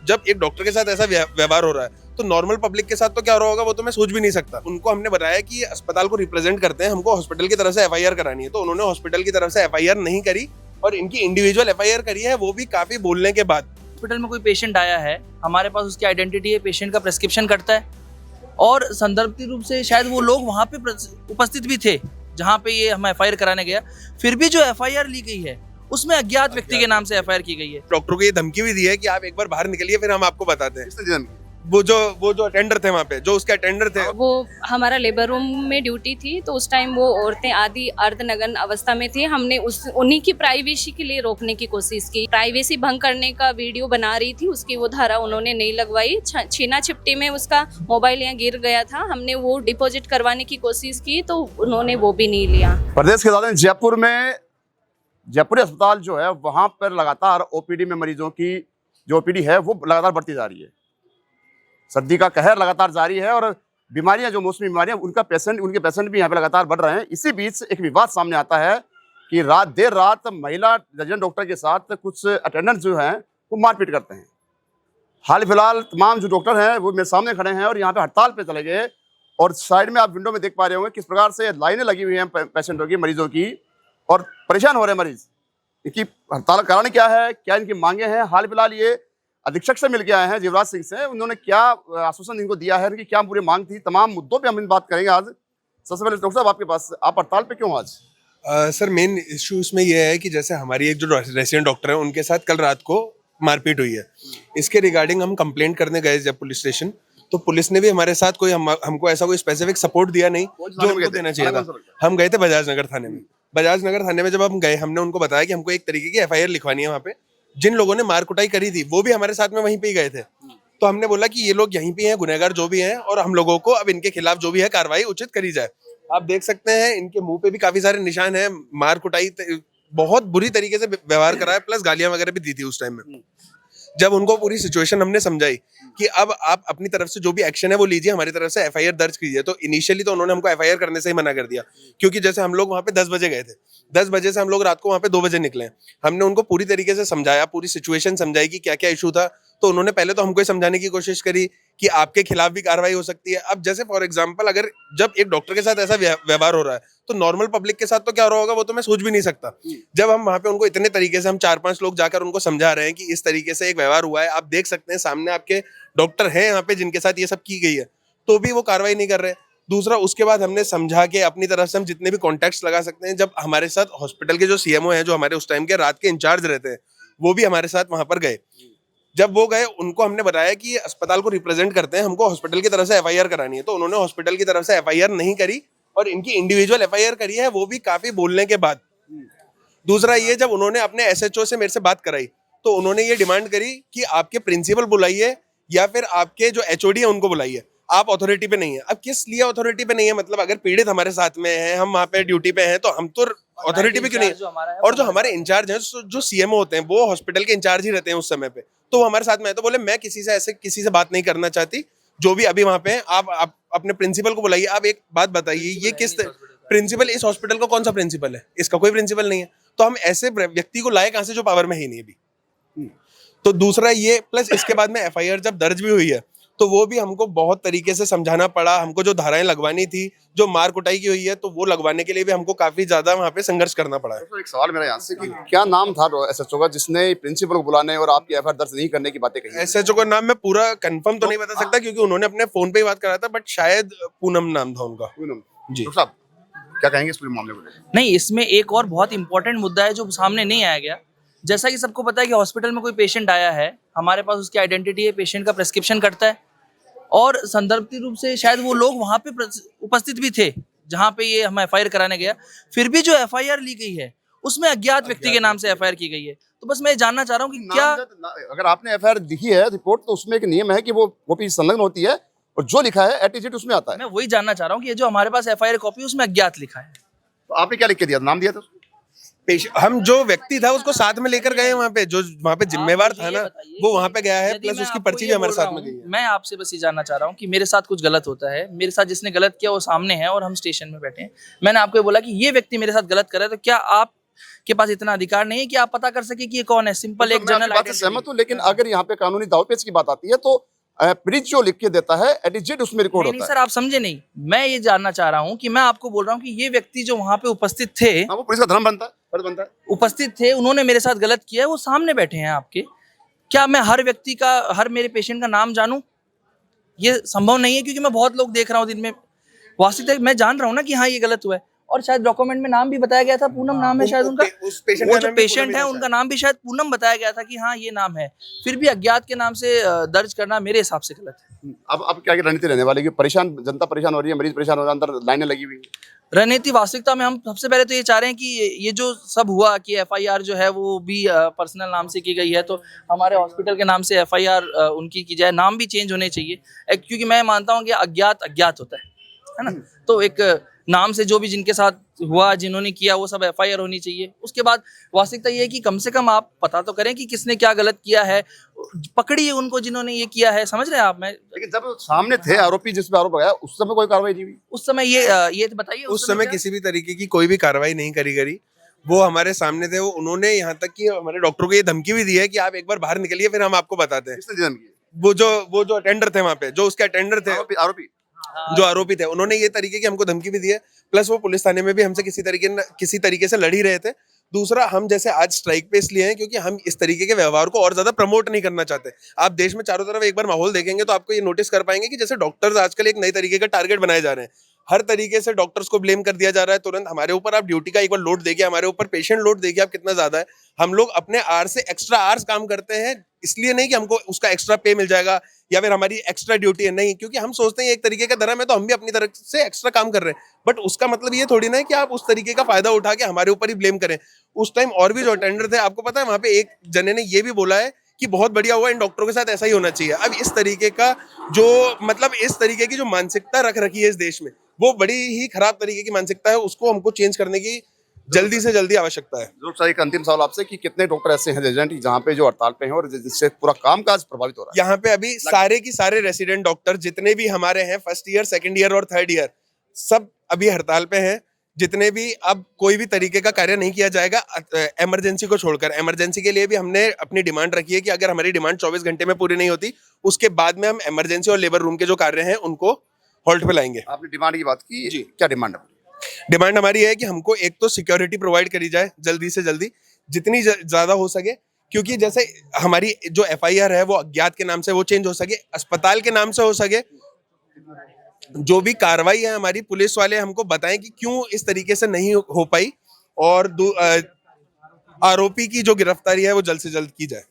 जब एक डॉक्टर के साथ ऐसा व्यवहार हो रहा है तो नॉर्मल पब्लिक के साथ तो क्या हो रहा होगा वो तो मैं सोच भी नहीं सकता। उनको हमने बताया कि ये अस्पताल को रिप्रेजेंट करते हैं, हमको हॉस्पिटल की तरफ से एफआईआर करानी है, तो उन्होंने हॉस्पिटल की तरफ से एफआईआर नहीं करी और इनकी इंडिविजुअल एफआईआर करी है, वो भी काफी बोलने के बाद। हॉस्पिटल में कोई पेशेंट आया है, हमारे पास उसकी आइडेंटिटी है, पेशेंट का प्रेस्क्रिप्शन करता है और संदर्भ रूप से शायद वो लोग वहाँ पे उपस्थित भी थे जहाँ पे ये हम एफआईआर कराने गया, फिर भी जो एफआईआर ली गई है उसमें अज्ञात व्यक्ति के नाम से एफआईआर की गई है। डॉक्टर को ये धमकी भी दी है कि आप एक बार बाहर निकलिए फिर हम आपको बताते हैं। वो जो अटेंडर थे वहाँ पे, जो उसके अटेंडर थे, वो हमारा लेबर रूम में ड्यूटी थी, तो उस टाइम वो औरतें आदि अर्धनग्न अवस्था में थी। हमने उन्हीं की प्राइवेसी के लिए रोकने की कोशिश की। प्राइवेसी भंग करने का वीडियो बना रही थी, उसकी वो धारा उन्होंने नहीं लगवाई। छीना छिपटी में उसका मोबाइल यहाँ गिर गया था, हमने वो डिपॉजिट करवाने की कोशिश की तो उन्होंने वो भी नहीं लिया। प्रदेश के साथ जयपुर में जयपुरी अस्पताल जो है वहाँ पर लगातार ओपीडी में मरीजों की जो ओपीडी है वो लगातार बढ़ती जा रही है। सर्दी का कहर लगातार जारी है और बीमारियां जो मौसमी बीमारियां उनके पेशेंट भी यहाँ पे लगातार बढ़ रहे हैं। इसी बीच एक विवाद सामने आता है कि देर रात महिला रेजिडेंट डॉक्टर के साथ कुछ अटेंडेंट जो हैं वो मारपीट करते हैं। हाल फिलहाल तमाम जो डॉक्टर हैं वो मेरे सामने खड़े हैं और यहाँ पे हड़ताल पे चले गए और साइड में आप विंडो में देख पा रहे होंगे किस प्रकार से लाइनें लगी हुई हैं पेशेंटों की, मरीजों की, और परेशान हो रहे हैं मरीज। इनकी हड़ताल कारण क्या है, क्या इनकी मांगे हैं? हाल फिलहाल ये अधीक्षक से मिल के आए हैं, जीवराज सिंह से। उन्होंने क्या आश्वासन इनको दिया है, इनकी क्या पूरी मांग थी, तमाम मुद्दों पे हम बात करेंगे आज। सबसे पहले डॉक्टर साहब आपके पास, आप हड़ताल पे क्यों आज? सर मेन इशू इसमें यह है कि जैसे हमारी एक जो रेसिडेंट डॉक्टर है उनके साथ कल रात को मारपीट हुई है। इसके रिगार्डिंग हम कंप्लेंट करने गए जब पुलिस स्टेशन, तो पुलिस ने भी हमारे साथ कोई हमको ऐसा कोई स्पेसिफिक सपोर्ट दिया नहीं जो उनको देना चाहिए था। हम गए थे बजाज नगर थाने में। बजाज नगर थाने में जब हम गए, हमने उनको बताया कि हमको एक तरीके की एफआईआर लिखवानी है। वहाँ पे जिन लोगों ने मार कुटाई करी थी वो भी हमारे साथ में वहीं पे ही गए थे। तो हमने बोला कि ये लोग यहीं पे हैं, गुनहगार जो भी हैं, और हम लोगों को अब इनके खिलाफ जो भी है कार्रवाई उचित करी जाए। आप देख सकते हैं इनके मुंह पे भी काफी सारे निशान हैं, मार कुटाई बहुत बुरी तरीके से व्यवहार करा है, प्लस गालियां वगैरह भी दी थी उस टाइम में। जब उनको पूरी सिचुएशन हमने समझाई कि अब आप अपनी तरफ से जो भी एक्शन है वो लीजिए, हमारी तरफ से एफआईआर दर्ज कीजिए, तो इनिशियली तो उन्होंने हमको एफआईआर करने से ही मना कर दिया, क्योंकि जैसे हम लोग वहाँ पे 10 बजे गए थे, 10 बजे से हम लोग रात को वहाँ पे 2 बजे निकले। हमने उनको पूरी तरीके से समझाया, पूरी सिचुएशन समझाई कि क्या क्या इशू था, तो उन्होंने पहले तो हमको समझाने की कोशिश करी कि आपके खिलाफ भी कार्रवाई हो सकती है। अब जैसे फॉर एग्जांपल अगर जब एक डॉक्टर के साथ ऐसा व्यवहार हो रहा है तो नॉर्मल पब्लिक के साथ तो क्या हो रहा होगा वो तो मैं सोच भी नहीं सकता। जब हम वहाँ पे उनको इतने तरीके से, हम 4-5 लोग जाकर उनको समझा रहे हैं कि इस तरीके से एक व्यवहार हुआ है, आप देख सकते हैं सामने आपके डॉक्टर हैं यहाँ पे जिनके साथ ये सब की गई है, तो भी वो कार्रवाई नहीं कर रहे। दूसरा, उसके बाद हमने समझा के अपनी तरफ से हम जितने भी कॉन्टैक्ट्स लगा सकते हैं, जब हमारे साथ हॉस्पिटल के जो सीएमओ हैं, जो हमारे उस टाइम के रात के इंचार्ज रहते हैं, वो भी हमारे साथ वहां पर गए। जब वो गए, उनको हमने बताया कि ये अस्पताल को रिप्रेजेंट करते हैं, हमको हॉस्पिटल की तरफ से एफआईआर करानी है, तो उन्होंने हॉस्पिटल की तरफ से एफआईआर नहीं करी और इनकी इंडिविजुअल एफआईआर करी है, वो भी काफी बोलने के बाद। दूसरा ये, जब उन्होंने अपने एसएचओ से मेरे से बात कराई तो उन्होंने ये डिमांड करी कि आपके प्रिंसिपल बुलाइए या फिर आपके जो एचओडी है उनको बुलाइए, आप अथॉरिटी पे नहीं है। अब किस लिए अथॉरिटी पे नहीं है? मतलब अगर पीड़ित हमारे साथ में है, हम वहाँ पे ड्यूटी पे हैं, तो हम तो अथॉरिटी पे क्यों नहीं? और जो हमारे इंचार्ज हैं, जो सीएमओ होते हैं, वो हॉस्पिटल के इंचार्ज ही रहते हैं उस समय पे, तो वो हमारे साथ में है। तो बोले मैं किसी से बात नहीं करना चाहती, जो भी अभी वहाँ पे है आप अपने प्रिंसिपल को बुलाइए। आप एक बात बताइए, ये किस प्रिंसिपल, इस हॉस्पिटल का कौन सा प्रिंसिपल है? इसका कोई प्रिंसिपल नहीं है, तो हम ऐसे व्यक्ति को लाए कहाँ से जो पावर में ही नहीं अभी। तो दूसरा ये, प्लस इसके बाद में एफआईआर जब दर्ज भी हुई है तो वो भी हमको बहुत तरीके से समझाना पड़ा। हमको जो धाराएं लगवानी थी, जो मार कुटाई की हुई है, तो वो लगवाने के लिए भी हमको काफी ज्यादा वहाँ पे संघर्ष करना पड़ा है। तो एक सवाल मेरा यहाँ से कि क्या नाम था एसएचओ का जिसने प्रिंसिपल को बुलाने और आपकी एफआईआर दर्ज नहीं करने की बातें कही? एसएचओ का नाम मैं पूरा कंफर्म तो नहीं बता सकता क्योंकि उन्होंने अपने फोन पे ही बात करा था, बट शायद पूनम नाम था उनका। जी साहब, क्या कहेंगे इस पूरे मामले को? नहीं, इसमें एक और बहुत इंपॉर्टेंट मुद्दा है जो सामने नहीं आया गया। जैसा कि सबको पता है कि हॉस्पिटल में कोई पेशेंट आया है, हमारे पास उसकी आइडेंटिटी है, पेशेंट का प्रेस्क्रिप्शन करता है और संदर्भ रूप से शायद वो लोग वहाँ पे उपस्थित भी थे जहाँ पे ये हम एफआईआर कराने गया, फिर भी जो एफआईआर ली गई है उसमें अज्ञात व्यक्ति के नाम से एफआईआर की गई है। तो बस मैं जानना चाह रहा हूँ कि क्या अगर आपने एफआईआर लिखी है रिपोर्ट, तो उसमें एक नियम है कि वो भी संलग्न होती है और जो लिखा है एटीजेट उसमें आता है। मैं वही जानना चाह रहा हूँ कि ये जो हमारे पास एफआईआर कॉपी उसमें अज्ञात लिखा है, तो आपने क्या लिख के दिया, नाम दिया था? हम जो व्यक्ति था उसको साथ में लेकर गए वहाँ पे, जो वहाँ पे जिम्मेवार था ना, वो वहाँ पे गया है, प्लस उसकी पर्ची भी हमारे साथ में गई है। मैं आपसे बस ये जानना चाह रहा हूँ कि मेरे साथ कुछ गलत होता है, मेरे साथ जिसने गलत किया वो सामने है और हम स्टेशन में बैठे हैं, मैंने आपको बोला कि ये व्यक्ति मेरे साथ गलत कर रहा है, तो क्या आप के पास इतना अधिकार नहीं है कि आप पता कर सके कि ये कौन है। सिंपल एक मैं आपकी जनरल बात से सहमत हूँ, लेकिन अगर यहाँ पे कानूनी दावपेच की बात आती है तो ब्रिज जो लिख के देता है एडिजेड उसमें रिकॉर्ड नहीं होता सर, आप समझे नहीं। मैं ये जानना चाह रहा हूँ कि मैं आपको बोल रहा हूँ कि ये व्यक्ति जो वहां पे उपस्थित थे, है। हाँ, वो पुलिस का धर्म बनता है, फर्ज बनता है। उपस्थित थे, उन्होंने मेरे साथ गलत किया है, वो सामने बैठे हैं आपके। क्या मैं हर व्यक्ति का, हर मेरे पेशेंट का नाम जानूं? ये संभव नहीं है, क्योंकि मैं बहुत लोग देख रहा हूँ दिन में। वास्तविकता मैं जान रहा हूँ ना कि हाँ ये गलत हुआ है, और शायद डॉक्यूमेंट में नाम भी बताया गया था, पूनम नाम है शायद उनका। उस पेशेंट वो का जो नाम भी पेशेंट पूनम है ही था उनका नाम भी शायद पूनम बताया गया था कि हाँ ये नाम है। फिर भी अज्ञात के नाम से दर्ज करना मेरे हिसाब से गलत है। अब क्या रणनीति रहने वाली है कि परेशान, जनता परेशान हो रही है, मरीज परेशान हो रहा है, अंदर लाइनें लगी हुई है। रणनीति वास्तविकता में हम सबसे पहले तो ये चाह रहे हैं कि ये जो सब हुआ कि एफआईआर जो है वो भी पर्सनल नाम से की गई है, तो हमारे हॉस्पिटल के नाम से एफआईआर उनकी की जाए, नाम भी चेंज होने चाहिए। क्योंकि मैं मानता हूँ कि अज्ञात अज्ञात होता है ना। तो एक नाम से जो भी जिनके साथ हुआ, जिन्होंने किया, वो सब एफआईआर होनी चाहिए। उसके बाद वास्तविकता ये है कि कम से कम आप पता तो करें कि किसने क्या गलत किया है, पकड़िए उनको जिन्होंने ये किया है। समझ रहे हैं आप? मैं लेकिन जब सामने थे आरोपी जिस पे आरोप लगाया, उस समय कोई कार्रवाई नहीं हुई। उस समय ये तो बताइए, उस समय किसी भी तरीके की कोई भी कार्रवाई नहीं करी गई। वो हमारे सामने थे, वो उन्होंने यहाँ तक कि हमारे डॉक्टर को ये धमकी भी दी है कि आप एक बार बाहर निकलिए, फिर हम आपको बताते हैं। किसने दी धमकी? वो जो अटेंडर थे वहाँ पे, जो उसके अटेंडर थे, आरोपी जो आरोपी थे, उन्होंने ये तरीके की हमको धमकी भी दी है। प्लस वो पुलिस थाने में भी हमसे किसी तरीके से लड़ ही रहे थे। दूसरा, हम जैसे आज स्ट्राइक पे इसलिए हैं क्योंकि हम इस तरीके के व्यवहार को और ज्यादा प्रमोट नहीं करना चाहते। आप देश में चारों तरफ एक बार माहौल देखेंगे तो आपको ये नोटिस कर पाएंगे कि जैसे डॉक्टर्स आजकल एक नई तरीके का टारगेट बनाए जा रहे हैं। हर तरीके से डॉक्टर्स को ब्लेम कर दिया जा रहा है। तुरंत हमारे ऊपर आप ड्यूटी का एक बार लोड देखिए, हमारे ऊपर पेशेंट लोड देखिए आप कितना ज्यादा है। हम लोग अपने आर से एक्स्ट्रा आवर्स काम करते हैं, इसलिए नहीं कि हमको उसका एक्स्ट्रा पे मिल जाएगा या फिर हमारी एक्स्ट्रा ड्यूटी है, नहीं, क्योंकि हम सोचते हैं एक तरीके का धर्म है तो हम भी अपनी तरफ से एक्स्ट्रा काम कर रहे हैं। बट उसका मतलब ये थोड़ी ना है कि आप उस तरीके का फायदा उठा के हमारे ऊपर ही ब्लेम करें। उस टाइम और भी जो अटेंडर थे, आपको पता है वहां पे एक जने ने ये भी बोला है कि बहुत बढ़िया हुआ, इन डॉक्टरों के साथ ऐसा ही होना चाहिए। अब इस तरीके का जो मतलब इस तरीके की जो मानसिकता रख रखी है इस देश में, वो बड़ी ही खराब तरीके की मानसिकता है। उसको हमको चेंज करने की जल्दी से जल्दी आवश्यकता है। जरूर सर, एक अंतिम सवाल आपसे कि कितने डॉक्टर ऐसे हैं रेजिडेंट जहाँ पे जो हड़ताल पे हैं और जिससे पूरा कामकाज प्रभावित हो रहा है? यहाँ पे अभी सारे की सारे रेसिडेंट डॉक्टर जितने भी हमारे हैं, फर्स्ट ईयर, सेकंड ईयर और थर्ड ईयर, सब अभी हड़ताल पे हैं। जितने भी, अब कोई भी तरीके का कार्य नहीं किया जाएगा इमरजेंसी को छोड़कर। इमरजेंसी के लिए भी हमने अपनी डिमांड रखी है कि अगर हमारी डिमांड 24 घंटे में पूरी नहीं होती, उसके बाद में हम इमरजेंसी और लेबर रूम के जो कार्य हैं उनको हॉल्ट पे लाएंगे। आपने डिमांड की बात की जी। क्या डिमांड है? डिमांड हमारी है कि हमको एक तो सिक्योरिटी प्रोवाइड करी जाए जल्दी से जल्दी, जितनी ज्यादा हो सके, क्योंकि जैसे हमारी जो एफआईआर है वो अज्ञात के नाम से वो चेंज हो सके, अस्पताल के नाम से हो सके। जो भी कार्रवाई है हमारी, पुलिस वाले हमको बताएं कि क्यों इस तरीके से नहीं हो पाई, और आरोपी की जो गिरफ्तारी है वो जल्द से जल्द की जाए।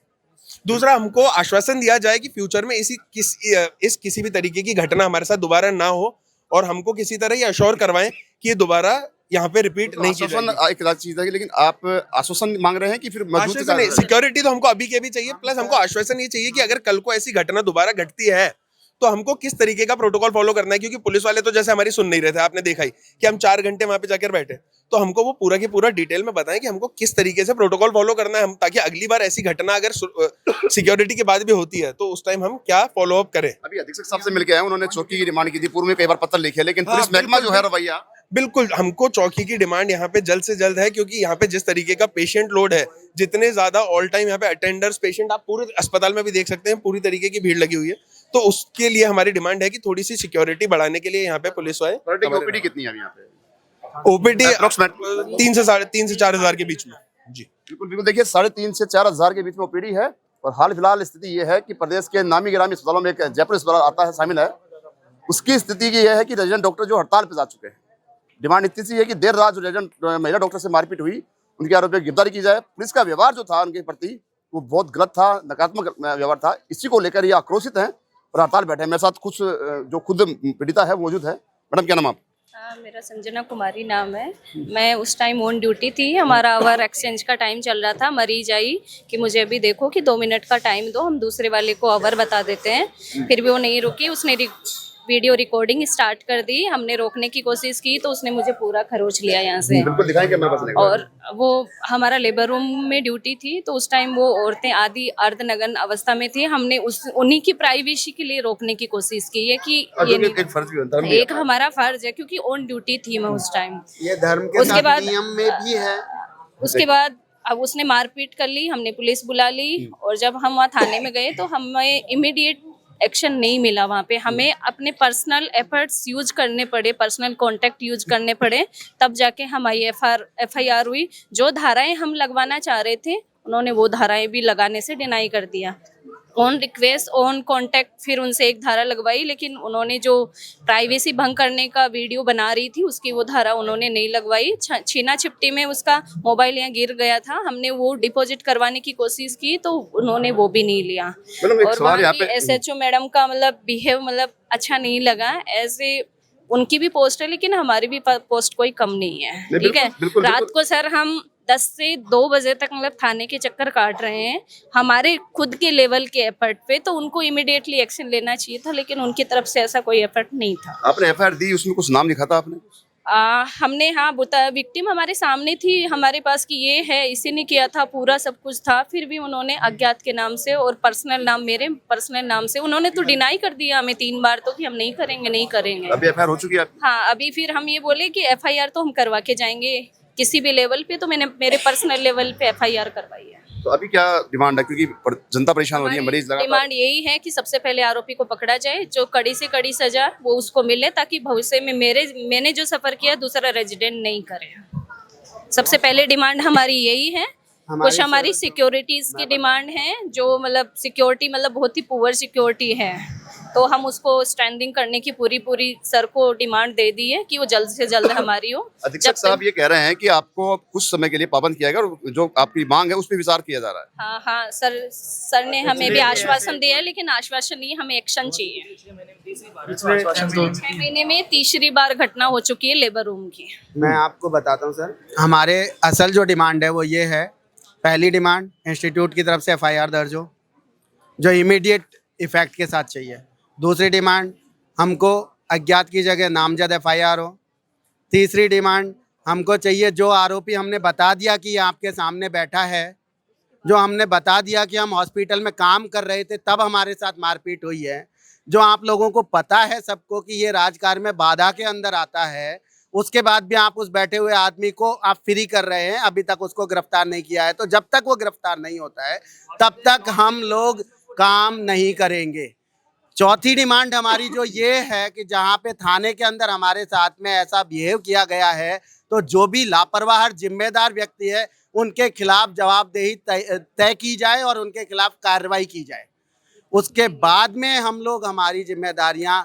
दूसरा, हमको आश्वासन दिया जाए कि फ्यूचर में इस किसी भी तरीके की घटना हमारे साथ दोबारा ना हो, और हमको किसी तरह ये अश्योर करवाएं कि ये दोबारा यहाँ पे रिपीट नहीं की जाएगी। एक चीज है, लेकिन आप आश्वासन मांग रहे हैं कि फिर मजबूती? सिक्योरिटी तो हमको अभी के भी चाहिए, प्लस हमको आश्वासन ये चाहिए कि अगर कल को ऐसी घटना दोबारा घटती है तो हमको किस तरीके का प्रोटोकॉल फॉलो करना है। क्योंकि पुलिस वाले तो जैसे हमारी सुन नहीं रहे थे, आपने देखा ही कि हम 4 घंटे वहां पे जाकर बैठे, तो हमको वो पूरा की पूरा डिटेल में बताएं कि हमको किस तरीके से प्रोटोकॉल फॉलो करना है, हम ताकि अगली बार ऐसी घटना अगर सिक्योरिटी के बाद भी होती है तो उस टाइम हम क्या फॉलो अप करें। अभी अधीक्षक साहब से मिलके आए, उन्होंने चौकी की डिमांड की थी, पूर्व में कई बार पत्र लिखे, लेकिन पुलिस महकमा जो है रवैया, बिल्कुल हमको चौकी की डिमांड यहाँ पे जल्द से जल्द है। क्योंकि यहाँ पे जिस तरीके का पेशेंट लोड है, जितने ज्यादा ऑल टाइम यहाँ पे अटेंडर्स, पेशेंट, आप पूरे अस्पताल में भी देख सकते हैं, पूरी तरीके की भीड़ लगी हुई है। तो उसके लिए हमारी डिमांड है कि थोड़ी सी सिक्योरिटी बढ़ाने के लिए यहाँ पे पुलिस वाले। ओपीडी कितनी है यहाँ पे? ओपीडी 3 से 4 हजार के बीच में। जी बिल्कुल बिल्कुल, देखिए 3.5 से 4 हजार के बीच में ओपीडी है। और हाल फिलहाल स्थिति ये है कि प्रदेश के नामी गिरामी अस्पतालों में एक जयपुर अस्पताल आता है, शामिल है। उसकी स्थिति ये है कि रेजिडेंट डॉक्टर जो हड़ताल पे जा चुके हैं, डिमांड इतनी सी है कि देर रात जो रेजिडेंट महिला डॉक्टर से मारपीट हुई, उनके आरोप में गिरफ्तारी की जाए। पुलिस का व्यवहार जो था उनके प्रति वो बहुत गलत था, नकारात्मक व्यवहार था। इसी को लेकर ये आक्रोशित हैं और हड़ताल बैठे हैं। मेरे साथ कुछ जो खुद पीड़िता है मौजूद है। मैडम क्या नाम आप? मेरा संजना कुमारी नाम है। मैं उस टाइम ऑन ड्यूटी थी, हमारा आवर एक्सचेंज का टाइम चल रहा था। मरीज आई कि मुझे अभी देखो कि 2 मिनट का टाइम दो, हम दूसरे वाले को आवर बता देते हैं। फिर भी वो नहीं रुकी, उसने वीडियो रिकॉर्डिंग स्टार्ट कर दी। हमने रोकने की कोशिश की तो उसने मुझे पूरा खरोच लिया यहाँ से। बिल्कुल दिखाएंगे मेरे पास। और वो हमारा लेबर रूम में ड्यूटी थी, तो उस टाइम वो औरतें आदि अर्धनग्न अवस्था में थी। हमने उन्हीं की प्राइवेसी के लिए रोकने की कोशिश की है कि ये एक फर्ज भी होता है, एक हमारा फर्ज है, क्योंकि ऑन ड्यूटी थी मैं उस टाइम। ये धर्म के उसके बाद नियम में भी है। उसके बाद अब उसने मारपीट कर ली, हमने पुलिस बुला ली और जब हम वहाँ थाने में गए तो हमें इमीडिएट एक्शन नहीं मिला। वहाँ पे हमें अपने पर्सनल एफर्ट्स यूज करने पड़े, पर्सनल कांटेक्ट यूज करने पड़े, तब जाके हमारी एफआईआर हुई। जो धाराएं हम लगवाना चाह रहे थे उन्होंने वो धाराएं भी लगाने से डिनाई कर दिया। ऑन रिक्वेस्ट ऑन कांटेक्ट फिर उनसे एक धारा लगवाई, लेकिन उन्होंने जो प्राइवेसी भंग करने का वीडियो बना रही थी उसकी वो धारा उन्होंने नहीं लगवाई। छीना छिपटी में उसका मोबाइल यहाँ गिर गया था, हमने वो डिपॉजिट करवाने की कोशिश की तो उन्होंने वो भी नहीं लिया। और वहाँ की एसएचओ मैडम का मतलब बिहेव मतलब अच्छा नहीं लगा। ऐसे उनकी भी पोस्ट है लेकिन हमारी भी पोस्ट कोई कम नहीं है, ठीक है। रात को सर हम 10 से 2 बजे तक मतलब थाने के चक्कर काट रहे हैं हमारे खुद के लेवल के एफर्ट पे, तो उनको इमीडिएटली एक्शन लेना चाहिए था, लेकिन उनकी तरफ से ऐसा कोई एफर्ट नहीं था। आपने एफआईआर दी, उसमें कुछ नाम लिखा था आपने? हमने हाँ बताया, विक्टिम हमारे सामने थी हमारे पास कि ये है, इसी ने किया था, पूरा सब कुछ था, फिर भी उन्होंने अज्ञात के नाम से और पर्सनल नाम, मेरे पर्सनल नाम से उन्होंने तो डिनाई कर दिया हमें 3 बार तो कि हम नहीं करेंगे नहीं करेंगे। अभी एफआईआर हो चुकी है? हाँ, अभी फिर हम ये बोले कि एफआईआर तो हम करवा के जाएंगे किसी भी लेवल पे, तो मैंने मेरे पर्सनल लेवल पे एफआईआर करवाई है। तो अभी क्या डिमांड है, क्योंकि जनता परेशान हो रही है, मरीज लगातार? डिमांड यही है कि सबसे पहले आरोपी को पकड़ा जाए, जो कड़ी से कड़ी सजा वो उसको मिले, ताकि भविष्य में मैंने जो सफर किया दूसरा रेजिडेंट नहीं करे। सबसे पहले डिमांड हमारी यही है। कुछ हमारी सिक्योरिटीज की डिमांड है, जो मतलब सिक्योरिटी मतलब बहुत ही पुअर सिक्योरिटी है, तो हम उसको स्ट्रेंथिंग करने की पूरी सर को डिमांड दे दी है कि वो जल्द से जल्द हमारी हो। अधीक्षक साहब ये कह रहे हैं कि आपको कुछ समय के लिए पाबंद किया गया और जो आपकी मांग है उस पर विचार किया जा रहा है। हाँ सर ने हमें भी आश्वासन दिया है, लेकिन आश्वासन नहीं, हमें एक्शन चाहिए। 6 महीने में तीसरी बार घटना हो चुकी है लेबर रूम की। मैं आपको बताता हूँ सर, हमारे असल जो डिमांड है वो ये है। पहली डिमांड, इंस्टीट्यूट की तरफ से एफआईआर दर्ज हो जो इमीडिएट इफेक्ट के साथ चाहिए। दूसरी डिमांड, हमको अज्ञात की जगह नामजद एफआईआर हो। तीसरी डिमांड, हमको चाहिए जो आरोपी हमने बता दिया कि ये आपके सामने बैठा है, जो हमने बता दिया कि हम हॉस्पिटल में काम कर रहे थे तब हमारे साथ मारपीट हुई है, जो आप लोगों को पता है सबको कि ये राजकार्य में बाधा के अंदर आता है, उसके बाद भी आप उस बैठे हुए आदमी को आप फ्री कर रहे हैं, अभी तक उसको गिरफ्तार नहीं किया है। तो जब तक वो गिरफ्तार नहीं होता है तब तक हम लोग काम नहीं करेंगे। चौथी डिमांड हमारी जो ये है कि जहाँ पे थाने के अंदर हमारे साथ में ऐसा बिहेव किया गया है, तो जो भी लापरवाह जिम्मेदार व्यक्ति है उनके खिलाफ जवाबदेही तय की जाए और उनके खिलाफ कार्रवाई की जाए। उसके बाद में हम लोग हमारी जिम्मेदारियां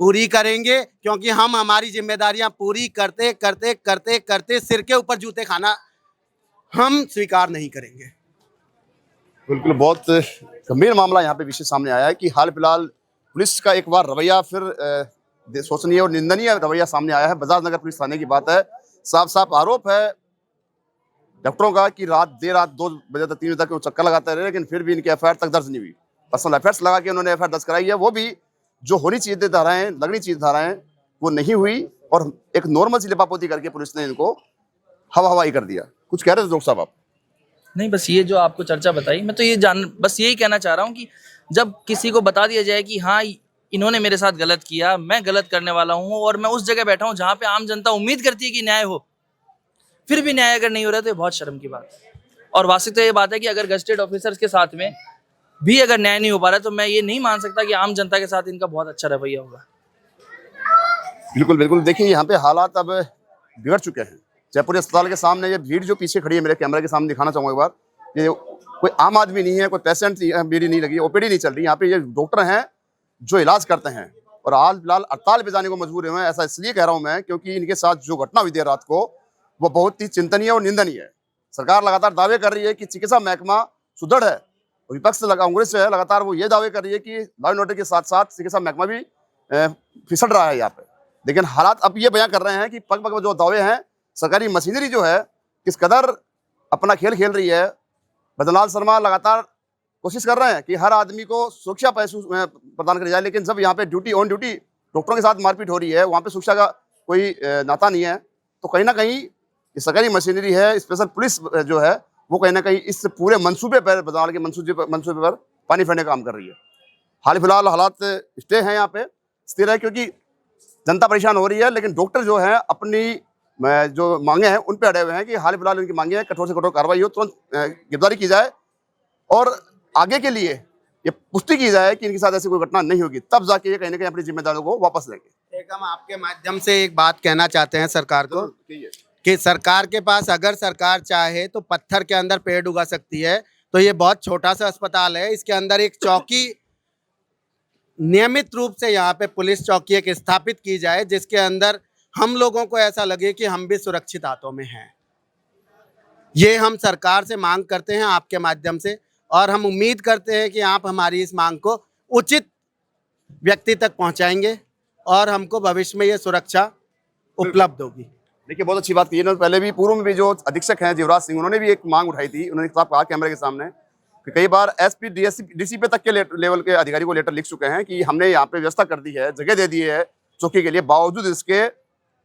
पूरी करेंगे, क्योंकि हम हमारी जिम्मेदारियां पूरी करते करते करते करते सिर के ऊपर जूते खाना हम स्वीकार नहीं करेंगे। बिल्कुल, बहुत गंभीर मामला यहाँ पे विषय सामने आया है कि हाल फिलहाल पुलिस का एक बार रवैया फिर शोचनीय और निंदनीय रवैया सामने आया है। बजाज नगर पुलिस थाने की बात है। साफ साफ आरोप है डॉक्टरों का कि देर रात 2 बजे तक 3 बजे तक वो चक्कर लगाते रहे, लेकिन फिर भी इनकी एफआईआर तक दर्ज नहीं हुई। पर्सनल अफेयर्स लगा के उन्होंने एफआईआर दर्ज कराई है, वो भी जो होनी चाहिए धाराएं, लगनी चाहिए धाराएं, वो नहीं हुई और एक नॉर्मल सी लिपापोती करके पुलिस ने इनको हवाई कर दिया। कुछ कह रहे थे डॉक्टर साहब आप? नहीं, बस ये जो आपको चर्चा बताई, मैं तो ये बस यही कहना चाह रहा हूँ कि जब किसी को बता दिया जाए कि हाँ इन्होंने मेरे साथ गलत किया, मैं गलत करने वाला हूँ और मैं उस जगह बैठा हूँ जहाँ पे आम जनता उम्मीद करती है कि न्याय हो, फिर भी न्याय अगर नहीं हो रहा तो ये बहुत शर्म की बात है। और वास्तविकता ये बात है कि अगर गजेटेड ऑफिसर्स के साथ में भी अगर न्याय नहीं हो पा रहा तो मैं ये नहीं मान सकता कि आम जनता के साथ इनका बहुत अच्छा रवैया होगा। बिल्कुल बिल्कुल, देखिए यहाँ पे हालात अब बिगड़ चुके हैं। जयपुर अस्पताल के सामने ये भीड़ जो पीछे खड़ी है, मेरे कैमरे के सामने दिखाना चाहूँगा एक बार, ये कोई आम आदमी नहीं है, कोई पेशेंट भीड़ नहीं लगी, ओपीडी नहीं चल रही। यहाँ पे ये डॉक्टर हैं जो इलाज करते हैं और हाल फिलहाल हड़ताल पे जाने को मजबूर हुए हैं। ऐसा इसलिए कह रहा हूँ मैं क्योंकि इनके साथ जो घटना हुई देर रात को वो बहुत ही चिंतनीय और निंदनीय है। सरकार लगातार दावे कर रही है कि चिकित्सा महकमा सुदृढ़ है, विपक्ष कांग्रेस जो है लगातार वो ये दावे कर रही है कि लॉ एंड ऑर्डर के साथ साथ चिकित्सा महकमा भी फिसल रहा है यहाँ पे। लेकिन हालात अब ये बयां कर रहे हैं कि पग पग जो दावे हैं, सरकारी मशीनरी जो है किस कदर अपना खेल खेल रही है। भजनलाल शर्मा लगातार कोशिश कर रहे हैं कि हर आदमी को सुरक्षा प्रदान करी जाए, लेकिन जब यहाँ पे ड्यूटी ऑन ड्यूटी डॉक्टरों के साथ मारपीट हो रही है, वहाँ पे सुरक्षा का कोई नाता नहीं है। तो कहीं ना कहीं सरकारी मशीनरी है, स्पेशल पुलिस जो है वो कहीं ना कहीं इस पूरे मंसूबे पर, भजनलाल के मंसूबे पर पानी फेरने का काम कर रही है। हाल फिलहाल हालात स्टे हैं, यहाँ पे स्थिर है क्योंकि जनता परेशान हो रही है, लेकिन डॉक्टर जो है अपनी जो मांगे हैं उन पे अड़े हुए हैं कि हाल फिलहाल उनकी मांगे हैं कठोर से कठोर कार्रवाई हो, तुरंत गिरफ्तारी की जाए और आगे के लिए ये पुष्टि की जाए कि इनके साथ ऐसी कोई घटना नहीं होगी, तब जाके ये कहीं ना कहीं अपनी जिम्मेदारियों को वापस लेंगे। एक हम आपके माध्यम से एक बात कहना चाहते हैं सरकार को कि सरकार के पास अगर सरकार चाहे तो पत्थर के अंदर पेड़ उगा सकती है। तो ये बहुत छोटा सा अस्पताल है, इसके अंदर एक चौकी नियमित रूप से यहाँ पे पुलिस चौकी एक स्थापित की जाए, जिसके अंदर हम लोगों को ऐसा लगे कि हम भी सुरक्षित हाथों में हैं। ये हम सरकार से मांग करते हैं आपके माध्यम से, और हम उम्मीद करते हैं कि आप हमारी इस मांग को उचित व्यक्ति तक पहुंचाएंगे और हमको भविष्य में ये सुरक्षा उपलब्ध होगी। देखिए, बहुत अच्छी बात की है। पहले भी पूर्व में भी जो अधीक्षक हैं जीवराज सिंह, उन्होंने भी एक मांग उठाई थी। उन्होंने साफ कहा कैमरे के सामने कि कई बार एसपी डीसीपी तक के लेवल के अधिकारी को लेटर लिख चुके हैं कि हमने यहाँ पे व्यवस्था कर दी है, जगह दे दी है चौकी के लिए, बावजूद इसके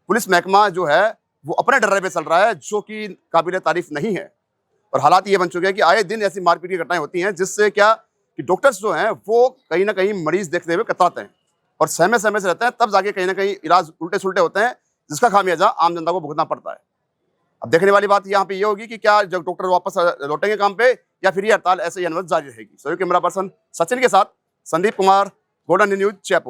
पुलिस महकमा जो है वो अपने डर्रे पे चल रहा है, जो कि काबिल तारीफ नहीं है। और हालात ये बन चुके हैं कि आए दिन ऐसी मारपीट की घटनाएं होती हैं, जिससे क्या कि डॉक्टर्स जो हैं वो कहीं ना कहीं मरीज देखते हुए कतराते हैं और सहमे से रहते हैं, तब जाके कहीं ना कहीं इलाज उल्टे सुलटे होते हैं, जिसका खामियाजा आम जनता को भुगतना पड़ता है। अब देखने वाली बात यहाँ पे ये होगी कि क्या जब डॉक्टर वापस लौटेंगे काम पे या फिर ये हड़ताल ऐसे ही अनवरत जारी रहेगी। सहयोगी कैमरा पर्सन सचिन के साथ संदीप कुमार, गोल्डन न्यूज, जयपुर।